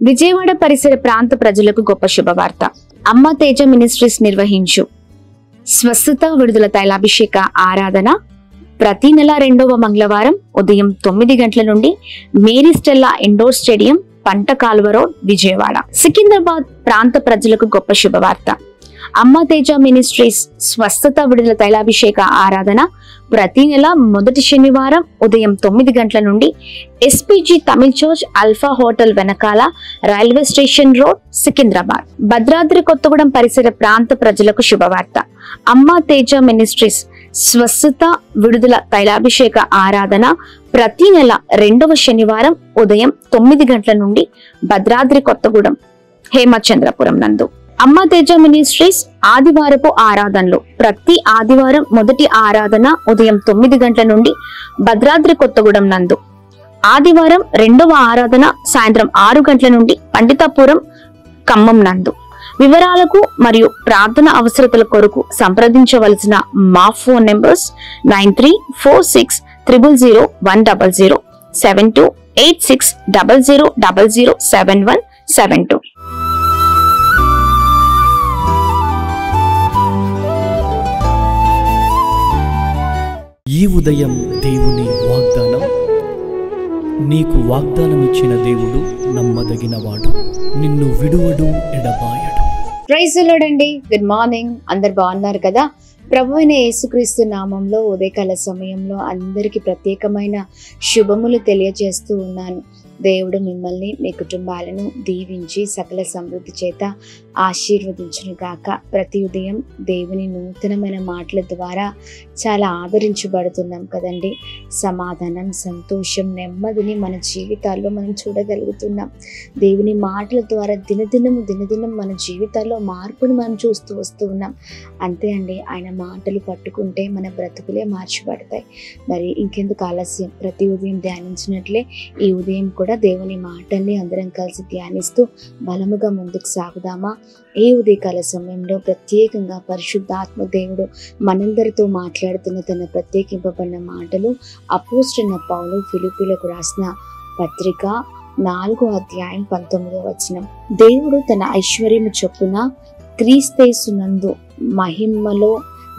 విజయవాడ పరిసర ప్రాంత ప్రజలకు గొప్ప శుభవార్త. అమ్మ తేజ మినిస్ట్రీస్ నిర్వహించు స్వస్థత విడుదల తైలాభిషేక ఆరాధన ప్రతి నెల 2వ మంగళవారం ఉదయం 9 గంటల నుండి మేరీ స్టెల్లా ఇండోర్ స్టేడియం, పంట కాలువ రోడ్, విజయవాడ. సికింద్రాబాద్ ప్రాంత ప్రజలకు గొప్ప శుభవార్త. అమ్మ తేజ మినిస్ట్రీస్ స్వస్థత విడుదల తైలాభిషేక ఆరాధన ప్రతి నెల మొదటి శనివారం ఉదయం 9 గంటల నుండి SPG Tamil church, alpha hotel వెనకాల, railway station road, Secunderabad. Bhadradri Kothagudem పరిసర ప్రాంత ప్రజలకు శుభవార్త. అమ్మ తేజ మినిస్ట్రీస్ స్వస్థత విడుదల తైలాభిషేక ఆరాధన ప్రతి నెల 2వ శనివారం ఉదయం 9 గంటల నుండి భద్రాద్రి కొత్తగూడెం, హేమచంద్రపురం నందు. అమ్మ తేజ మినిస్ట్రీస్ ఆదివారపు ఆరాధనలు ప్రతి ఆదివారం మొదటి ఆరాధన ఉదయం 9 గంటల నుండి భద్రాద్రి కొత్తగూడెం నందు. ఆదివారం 2వ ఆరాధన సాయంత్రం 6 గంటల నుండి పండితాపురం, ఖమ్మం నందు. వివరాలకు మరియు ప్రార్థన అవసరతల కొరకు సంప్రదించవలసిన మా ఫోన్ నెంబర్స్ 9346000100, 728600007172. ఈ ఉదయం దేవుని వాగ్దానం. నీకు వాగ్దానం ఇచ్చిన దేవుడు నమ్మదగినవాడు, నిన్ను విడువడు, ఎడబాయడు. ప్రైజ్ ది లార్డ్ అండి. Good morning. అందరు బాగున్నారు కదా? ప్రభువైన యేసుక్రీస్తు నామంలో ఉదయకాల సమయంలో అందరికీ ప్రత్యేకమైన శుభములు తెలియజేస్తూ ఉన్నాను. దేవుడు మిమ్మల్ని, మీ కుటుంబాలను దీవించి సకల సమృద్ధి చేత ఆశీర్వదించును గాక. ప్రతి ఉదయం దేవుని నూతనమైన మాటల ద్వారా చాలా ఆదరించబడుతున్నాం కదండి. సమాధానం, సంతోషం, నెమ్మదిని మన జీవితాల్లో మనం చూడగలుగుతున్నాం. దేవుని మాటల ద్వారా దినదినం మన జీవితాల్లో మార్పును మనం చూస్తూ వస్తూ ఉన్నాం. అంతే అండి, ఆయన మాటలు పట్టుకుంటే మన బ్రతుకులే మార్చబడతాయి. మరి ఇంకెందుకు ఆలస్యం? ప్రతి ఉదయం ధ్యానించినట్లే ఈ ఉదయం కూడా దేవుని మాటల్ని అందరం కలిసి ధ్యానిస్తూ బలముగా ముందుకు సాగుదామా? ఈ ఉదయకాల సమయంలో ప్రత్యేకంగా పరిశుద్ధాత్మ దేవుడు మనందరితో మాట్లాడుతున్న తన ప్రత్యేకింపబడిన మాటలు అపోస్తలుడైన పౌలు ఫిలిప్పీలకు రాసిన పత్రిక 4వ అధ్యాయం 19వ వచనం. దేవుడు తన ఐశ్వర్యము చొప్పున క్రీస్తేసునందు మహిమలో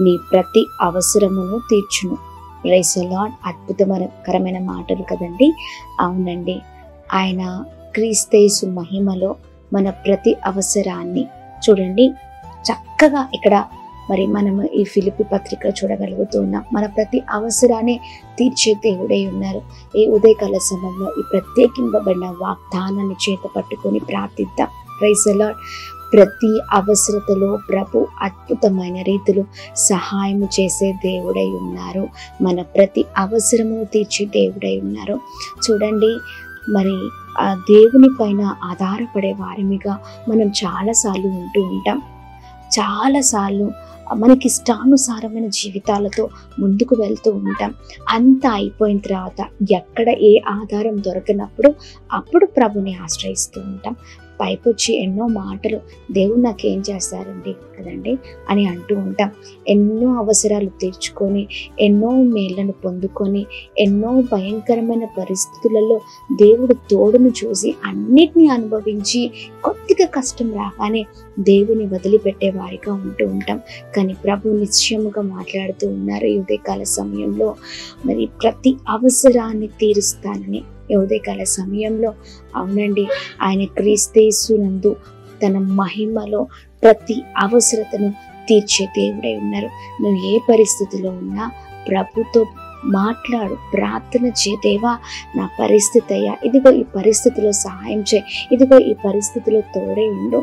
నీ ప్రతి అవసరమును తీర్చును. Praise the lord. అద్భుతకరమైన మాటలు కదండి. అవునండి, ఆయన క్రీస్తేసు మహిమలో మన ప్రతి అవసరాన్ని చూడండి చక్కగా ఇక్కడ మరి మనము ఈ ఫిలిప్పీ పత్రిక చూడగలుగుతున్నాం. మన ప్రతి అవసరాన్ని తీర్చే దేవుడై ఉన్నారు. ఈ ఉదయకాల సమయంలో ఈ ప్రత్యేకింపబడిన వాగ్దానాన్ని చేత పట్టుకొని ప్రార్థిద్దాం. Praise the lord. ప్రతి అవసరతలో ప్రభు అద్భుతమైన రీతిలో సహాయం చేసే దేవుడై ఉన్నారు. మన ప్రతి అవసరమును తీర్చే దేవుడై ఉన్నారు. చూడండి, మరి ఆ దేవుని పైన ఆధారపడే వారిమిగా మనం చాలాసార్లు ఉంటూ ఉంటాం. చాలాసార్లు మనకి ఇష్టానుసారమైన జీవితాలతో ముందుకు వెళ్తూ ఉంటాం. అంతా అయిపోయిన తర్వాత ఎక్కడ ఏ ఆధారం దొరకనప్పుడు అప్పుడు ప్రభుని ఆశ్రయిస్తూ ఉంటాం. పైపొచ్చి ఎన్నో మాటలు దేవుడు నాకేం చేస్తారండి కదండి అని అంటూ ఉంటాం. ఎన్నో అవసరాలు తీర్చుకొని, ఎన్నో మేళ్లను పొందుకొని, ఎన్నో భయంకరమైన పరిస్థితులలో దేవుడు తోడును చూసి అన్నిటినీ అనుభవించి కొద్దిగా కష్టం రాగానే దేవుని వదిలిపెట్టే వారిగా ఉంటూ ఉంటాం. కానీ ప్రభు నిశ్చయముగా మాట్లాడుతూ ఉన్నారు ఈ ఉదయకాల సమయంలో. మరి ప్రతి అవసరాన్ని తీరుస్తానని ఈ ఉదయకాల సమయంలో. అవునండి, ఆయన క్రీస్తేసునందు తన మహిమలో ప్రతి అవసరతను తీర్చే దేవుడై ఉన్నారు. నువ్వు ఏ పరిస్థితిలో ఉన్నా ప్రభుతో మాట్లాడు, ప్రార్థన చే. దేవా, నా పరిస్థితి అయ్యా, ఇదిగో ఈ పరిస్థితిలో సహాయం చేయి, ఇదిగో ఈ పరిస్థితిలో తోడే ఉండు,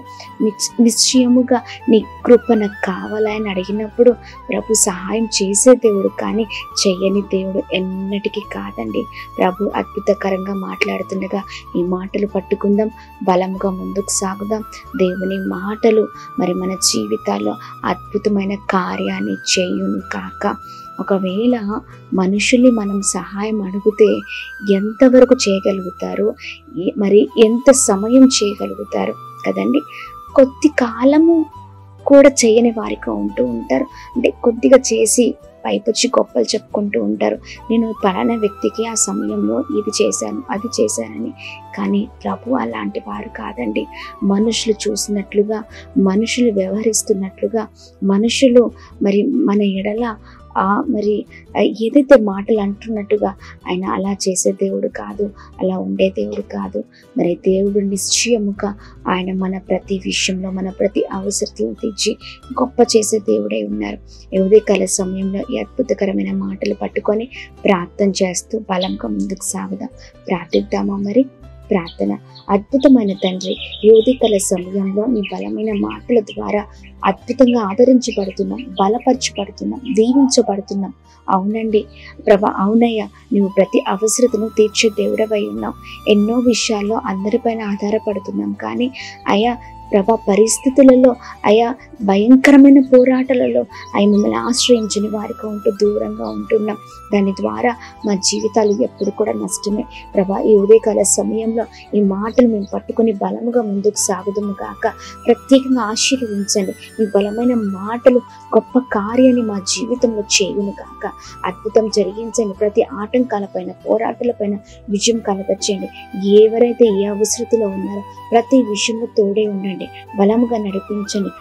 నిశ్చయముగా నీ కృప నాకు కావాలని అడిగినప్పుడు ప్రభు సహాయం చేసే దేవుడు కానీ చెయ్యని దేవుడు ఎన్నటికీ కాదండి. ప్రభు అద్భుతకరంగా మాట్లాడుతుండగా ఈ మాటలు పట్టుకుందాం, బలంగా ముందుకు సాగుదాం. దేవుని మాటలు మరి మన జీవితాల్లో అద్భుతమైన కార్యాన్ని చేయును కాక. ఒకవేళ మనుషుల్ని మనం సహాయం అడిగితే ఎంతవరకు చేయగలుగుతారు, మరి ఎంత సమయం చేయగలుగుతారు కదండి. కొద్ది కాలము కూడా చేయని వారిగా ఉంటూ ఉంటారు. అంటే కొద్దిగా చేసి పైపొచ్చి గొప్పలు చెప్పుకుంటూ ఉంటారు. నేను పలానా వ్యక్తికి ఆ సమయంలో ఇది చేశాను, అది చేశానని. కానీ ప్రభు అలాంటి వారు కాదండి. మనుషులు చూసినట్లుగా, మనుషులు వ్యవహరిస్తున్నట్లుగా, మనుషులు మరి మన ఎడల మరి ఏదైతే మాటలు అంటున్నట్టుగా ఆయన అలా చేసే దేవుడు కాదు, అలా ఉండే దేవుడు కాదు. మరి దేవుడు నిశ్చయముగా ఆయన మన ప్రతి విషయంలో, మన ప్రతి అవసరతలను తీర్చి గొప్ప చేసే దేవుడై ఉన్నారు. ఈ ఉదయకాల సమయంలో ఈ అద్భుతకరమైన మాటలు పట్టుకొని ప్రార్థన చేస్తూ బలంగా ముందుకు సాగుదాం. ప్రార్థిద్దామా? మరి ప్రార్థన. అద్భుతమైన తండ్రి, ఈ ఉదయకాల సమయంలో నీ బలమైన మాటల ద్వారా అద్భుతంగా ఆదరించబడుతున్నాం, బలపరచబడుతున్నాం, దీవించబడుతున్నాం. అవునండి ప్రభా, అవునయ్యా, నువ్వు ప్రతి అవసరతను తీర్చే దేవుడవై ఉన్నావు. ఎన్నో విషయాల్లో అందరిపైన ఆధారపడుతున్నాం, కానీ అయ్యా ప్రభా పరిస్థితులలో, అయా భయంకరమైన పోరాటాలలో మిమ్మల్ని ఆశ్రయించని వారికి ఉంటూ దూరంగా ఉంటున్నాం. దాని ద్వారా మా జీవితాలు ఎప్పుడు కూడా నష్టమే. ప్రభా, ఈ ఉదయకాల సమయంలో ఈ మాటలు మేము పట్టుకొని బలముగా ముందుకు సాగుదుము గాక. ప్రత్యేకంగా ఆశీర్వదించండి. ఈ బలమైన మాటలు గొప్ప కార్యాన్ని మా జీవితంలో చేయును గాక. అద్భుతం జరిగించండి. ప్రతి ఆటంకాలపైన, పోరాటాలపైన విజయం కలగచేయండి. ఎవరైతే ఏ అవసరతలో ఉన్నారో ప్రతి విషయంలో తోడే ఉండండి, బలముగా నడిపించండి.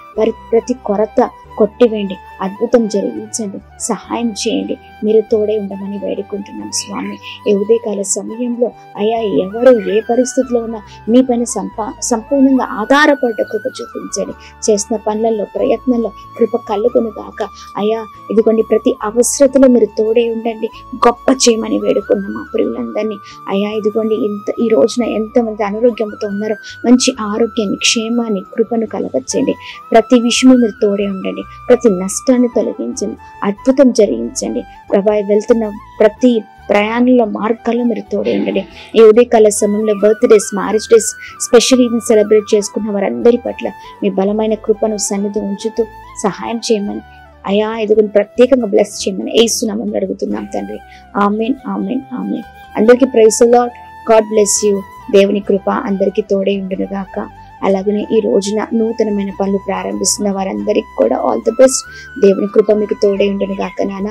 ప్రతి కొరత కొట్టివేయండి, అద్భుతం జరిగించండి, సహాయం చేయండి. మీరు తోడే ఉండమని వేడుకుంటున్నాం స్వామి. ఈ ఉదయకాల సమయంలో అయ్యా ఎవరు ఏ పరిస్థితిలో ఉన్నా మీ పైన సంపూర్ణంగా ఆధారపడ్డ కృప చూపించండి. చేసిన పనులలో, ప్రయత్నంలో కృప కలుగును గాక. అయ్యా ఇదిగోండి, ప్రతి అవసరతలో మీరు తోడే ఉండండి, గొప్ప చేయమని వేడుకున్నాం మా ప్రియులందరినీ. అయ్యా ఇదిగోండి, ఈ రోజున ఎంతమంది అనారోగ్యంతో ఉన్నారో మంచి ఆరోగ్యాన్ని, క్షేమాన్ని, కృపను కలగచ్చండి. ప్రతి విషయంలో మీరు తోడే ఉండండి, ప్రతి నష్టాన్ని తొలగించండి, అద్భుతం జరిగించండి. ప్రభా, వెళ్తున్న ప్రతి ప్రయాణంలో, మార్గాల్లో మీరు తోడే ఉండండి. ఈ ఉదయకాల సమయంలో birthdays, marriage days, special event celebrate చేసుకున్న వారందరి పట్ల మీ బలమైన కృపను సన్నిధి ఉంచుతూ సహాయం చేయమని, అయా ఎదుగుని ప్రత్యేకంగా బ్లెస్ చేయమని యేసు నామములో అడుగుతున్నాం తండ్రి. ఆమేన్, ఆమేన్, ఆమేన్. అందరికీ praise the Lord. God bless you. దేవుని కృప అందరికీ తోడే ఉండును గాక. అలాగనే ఈ రోజున నూతనమైన పనులు ప్రారంభిస్తున్న వారందరికీ కూడా ఆల్ ది బెస్ట్. దేవుని కృప మీకు తోడే ఉండును గాక. నాన్న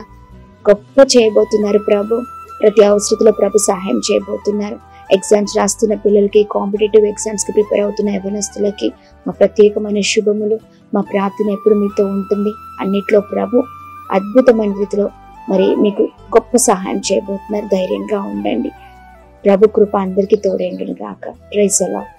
గొప్ప చేయబోతున్నారు ప్రభు. ప్రతి అవసరతలో ప్రభు సహాయం చేయబోతున్నారు. ఎగ్జామ్స్ రాస్తున్న పిల్లలకి, కాంపిటేటివ్ ఎగ్జామ్స్కి ప్రిపేర్ అవుతున్న యవనస్తులకి మా ప్రత్యేకమైన శుభములు. మా ప్రార్థన ఎప్పుడు మీతో ఉంటుంది. అన్నిట్లో ప్రభు అద్భుతమైన రీతిలో మరి మీకు గొప్ప సహాయం చేయబోతున్నారు. ధైర్యంగా ఉండండి. ప్రభు కృప అందరికీ తోడే ఉండును గాక. Praise the lord.